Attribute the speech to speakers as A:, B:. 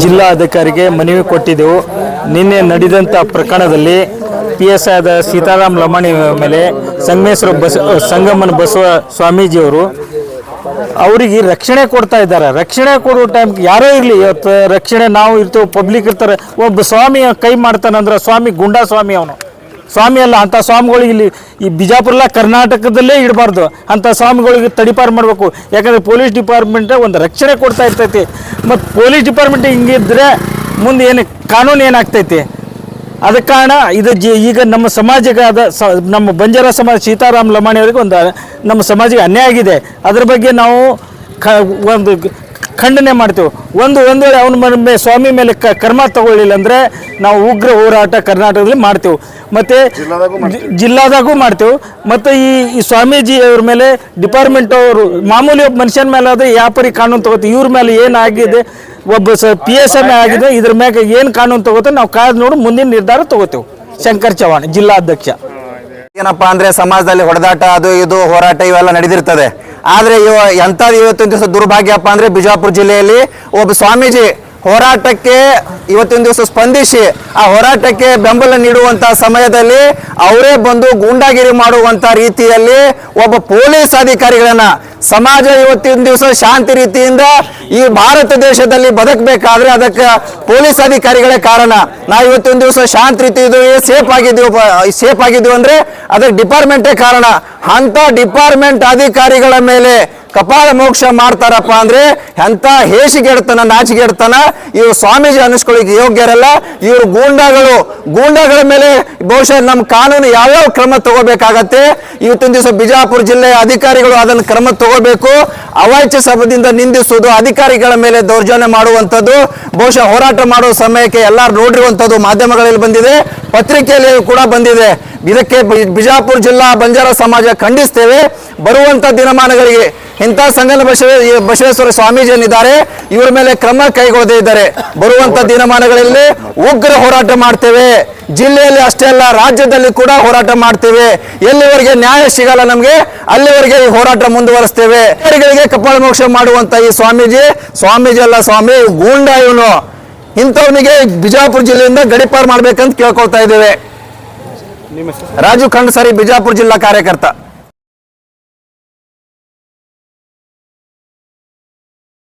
A: ಜಿಲ್ಲಾಧಿಕಾರಿಗೆ ಮನವಿ ಕೊಟ್ಟಿದ್ದೆವು. ನಿನ್ನೆ ನಡೆದಂಥ ಪ್ರಕರಣದಲ್ಲಿ PSI ಆದ ಸೀತಾರಾಮ್ ಲಮಾಣಿ ಮೇಲೆ ಸಂಗಮನ ಬಸವ ಸ್ವಾಮೀಜಿಯವರು ಅವರಿಗೆ ರಕ್ಷಣೆ ಕೊಡ್ತಾ ಇದ್ದಾರೆ. ರಕ್ಷಣೆ ಕೊಡೋ ಟೈಮ್ಗೆ ಯಾರೋ ಇರಲಿ, ಇವತ್ತು ರಕ್ಷಣೆ ನಾವು ಇರ್ತೇವೆ, ಪಬ್ಲಿಕ್ ಇರ್ತಾರೆ. ಒಬ್ಬ ಸ್ವಾಮಿ ಕೈ ಮಾಡ್ತಾನಂದ್ರೆ ಸ್ವಾಮಿ ಗುಂಡಾ ಸ್ವಾಮಿ, ಅವನು ಸ್ವಾಮಿ ಅಲ್ಲ. ಅಂಥ ಸ್ವಾಮಿಗಳಿಗೆ ಇಲ್ಲಿ ಈ ಬಿಜಾಪುರ ಕರ್ನಾಟಕದಲ್ಲೇ ಇಡಬಾರ್ದು. ಅಂಥ ಸ್ವಾಮಿಗಳಿಗೆ ತಡಿಪಾರು ಮಾಡಬೇಕು. ಯಾಕಂದರೆ ಪೊಲೀಸ್ ಡಿಪಾರ್ಟ್ಮೆಂಟ್ ಒಂದು ರಕ್ಷಣೆ ಕೊಡ್ತಾ ಇರ್ತೈತಿ. ಮತ್ತು ಪೊಲೀಸ್ ಡಿಪಾರ್ಟ್ಮೆಂಟ್ ಹಿಂಗಿದ್ರೆ ಮುಂದೆ ಏನು ಕಾನೂನು ಏನಾಗ್ತೈತಿ? ಅದಕ್ಕೆ ಕಾರಣ ಇದು ಈಗ ನಮ್ಮ ಸಮಾಜಕ್ಕೆ ನಮ್ಮ ಬಂಜಾರ ಸಮಾಜ ಸೀತಾರಾಮ್ ಲಮಾಣಿ ಅವರಿಗೆ ಒಂದು ನಮ್ಮ ಸಮಾಜಕ್ಕೆ ಅನ್ಯಾಯ ಆಗಿದೆ. ಅದ್ರ ಬಗ್ಗೆ ನಾವು ಒಂದು ಖಂಡನೆ ಮಾಡ್ತೇವೆ. ಒಂದು ವೇಳೆ ಅವನ ಸ್ವಾಮಿ ಮೇಲೆ ಕ್ರಮ ತಗೊಳ್ಳಿಲ್ಲ ಅಂದರೆ ನಾವು ಉಗ್ರ ಹೋರಾಟ ಕರ್ನಾಟಕದಲ್ಲಿ ಮಾಡ್ತೇವೆ, ಮತ್ತು ಜಿಲ್ಲಾದಾಗೂ ಮಾಡ್ತೇವೆ. ಮತ್ತು ಈ ಸ್ವಾಮೀಜಿಯವ್ರ ಮೇಲೆ ಡಿಪಾರ್ಟ್ಮೆಂಟ್ ಅವರು ಮಾಮೂಲಿ ಒಬ್ಬ ಮನುಷ್ಯನ ಮೇಲೆ ಆದರೆ ಯಾಪರಿ ಕಾನೂನು ತಗೋತೀವಿ. ಇವ್ರ ಮೇಲೆ ಏನಾಗಿದೆ, ಒಬ್ಬ PSI ಆಗಿದೆ, ಇದ್ರ ಮ್ಯಾಗ ಏನು ಕಾನೂನು ತಗೋತಾರೆ ನಾವು ಕಾಯ್ದು ನೋಡಿ ಮುಂದಿನ ನಿರ್ಧಾರ ತಗೋತೇವೆ. ಶಂಕರ್ ಚವ್ಹಾಣ್, ಜಿಲ್ಲಾಧ್ಯಕ್ಷ.
B: ಏನಪ್ಪಾ ಅಂದ್ರೆ ಸಮಾಜದಲ್ಲಿ ಹೊಡೆದಾಟ, ಅದು ಇದು ಹೋರಾಟ ಇವೆಲ್ಲ ನಡೆದಿರ್ತದೆ. ಆದ್ರೆ ಎಂಥದ್ದು ಇವತ್ತಿನ ದಿವಸ ದುರ್ಭಾಗ್ಯಪ್ಪ ಅಂದ್ರೆ ಬಿಜಾಪುರ ಜಿಲ್ಲೆಯಲ್ಲಿ ಒಬ್ಬ ಸ್ವಾಮೀಜಿ ಹೋರಾಟಕ್ಕೆ ಇವತ್ತಿನ ದಿವಸ ಸ್ಪಂದಿಸಿ ಆ ಹೋರಾಟಕ್ಕೆ ಬೆಂಬಲ ನೀಡುವಂತ ಸಮಯದಲ್ಲಿ ಅವರೇ ಬಂದು ಗೂಂಡಾಗಿರಿ ಮಾಡುವಂತ ರೀತಿಯಲ್ಲಿ ಒಬ್ಬ ಪೊಲೀಸ್ ಅಧಿಕಾರಿಗಳನ್ನ ಸಮಾಜ ಇವತ್ತಿನ ದಿವಸ ಶಾಂತಿ ರೀತಿಯಿಂದ ಈ ಭಾರತ ದೇಶದಲ್ಲಿ ಬದುಕಬೇಕಾದ್ರೆ ಅದಕ್ಕೆ ಪೊಲೀಸ್ ಅಧಿಕಾರಿಗಳೇ ಕಾರಣ. ನಾವು ಇವತ್ತಿನ ದಿವಸ ಶಾಂತಿ ರೀತಿ ಇದ್ದೀವಿ, ಸೇಫ್ ಆಗಿದ್ದೀವಿ ಅಂದ್ರೆ ಅದಕ್ಕೆ ಡಿಪಾರ್ಟ್ಮೆಂಟೇ ಕಾರಣ. ಅಂತ ಡಿಪಾರ್ಟ್ಮೆಂಟ್ ಅಧಿಕಾರಿಗಳ ಮೇಲೆ ಕಪಾಳ ಮೋಕ್ಷ ಮಾಡ್ತಾರಪ್ಪ ಅಂದ್ರೆ ಎಂತ ಹೇಸಿಗೆಡ್ತನ ನಾಚಿಗೆಡ್ತನ. ಇವರು ಸ್ವಾಮೀಜಿ ಅನಿಸ್ಕೊಳ್ಳಿಕ್ಕೆ ಯೋಗ್ಯರಲ್ಲ. ಇವರು ಗೂಂಡಾಗಳ ಮೇಲೆ ಬಹುಶಃ ನಮ್ಮ ಕಾನೂನು ಯಾವ್ಯಾವ ಕ್ರಮ ತಗೋಬೇಕಾಗತ್ತೆ. ಇವತ್ತಿನ ದಿವಸ ಬಿಜಾಪುರ ಜಿಲ್ಲೆಯ ಅಧಿಕಾರಿಗಳು ಅದನ್ನು ಕ್ರಮ ತಗೋಬೇಕು. ಅವಾಚ್ಯ ಶಬ್ದದಿಂದ ನಿಂದಿಸುವುದು, ಅಧಿಕಾರಿಗಳ ಮೇಲೆ ದೌರ್ಜನ್ಯ ಮಾಡುವಂಥದ್ದು ಬಹುಶಃ ಹೋರಾಟ ಮಾಡುವ ಸಮಯಕ್ಕೆ ಎಲ್ಲರೂ ನೋಡಿರುವಂಥದ್ದು ಮಾಧ್ಯಮಗಳಲ್ಲಿ ಬಂದಿದೆ, ಪತ್ರಿಕೆಯಲ್ಲಿ ಕೂಡ ಬಂದಿದೆ. ಇದಕ್ಕೆ ಬಿಜಾಪುರ ಜಿಲ್ಲಾ ಬಂಜಾರ ಸಮಾಜ ಖಂಡಿಸ್ತೇವೆ. ಬರುವಂತ ದಿನಮಾನಗಳಿಗೆ ಇಂಥ ಸಂಗನ ಬಸವೇಶ್ವರ ಸ್ವಾಮೀಜಿ ಏನಿದ್ದಾರೆ ಇವರ ಮೇಲೆ ಕ್ರಮ ಕೈಗೊಳ್ಳದೇ ಇದ್ದಾರೆ. ಬರುವಂತ ದಿನಮಾನಗಳಲ್ಲಿ ಉಗ್ರ ಹೋರಾಟ ಮಾಡ್ತೇವೆ. ಜಿಲ್ಲೆಯಲ್ಲಿ ಅಷ್ಟೇ ಅಲ್ಲ, ರಾಜ್ಯದಲ್ಲಿ ಕೂಡ ಹೋರಾಟ ಮಾಡ್ತೇವೆ. ಎಲ್ಲಿವರೆಗೆ ನ್ಯಾಯ ಸಿಗಲ್ಲ ನಮಗೆ ಅಲ್ಲಿವರೆಗೆ ಈ ಹೋರಾಟ ಮುಂದುವರಿಸ್ತೇವೆ. ಕಪಾಳ ಮೋಕ್ಷ ಮಾಡುವಂತ ಈ ಸ್ವಾಮೀಜಿ ಅಲ್ಲ, ಸ್ವಾಮಿ ಗೂಂಡ ಇವನು. ಇಂಥವನಿಗೆ ಬಿಜಾಪುರ ಜಿಲ್ಲೆಯಿಂದ ಗಡಿಪಾರು ಮಾಡ್ಬೇಕಂತ ಕೇಳ್ಕೊಳ್ತಾ ಇದ್ದೇವೆ. ರಾಜು ಖಂಡ್ಸರಿ, ಬಿಜಾಪುರ ಜಿಲ್ಲಾ ಕಾರ್ಯಕರ್ತ.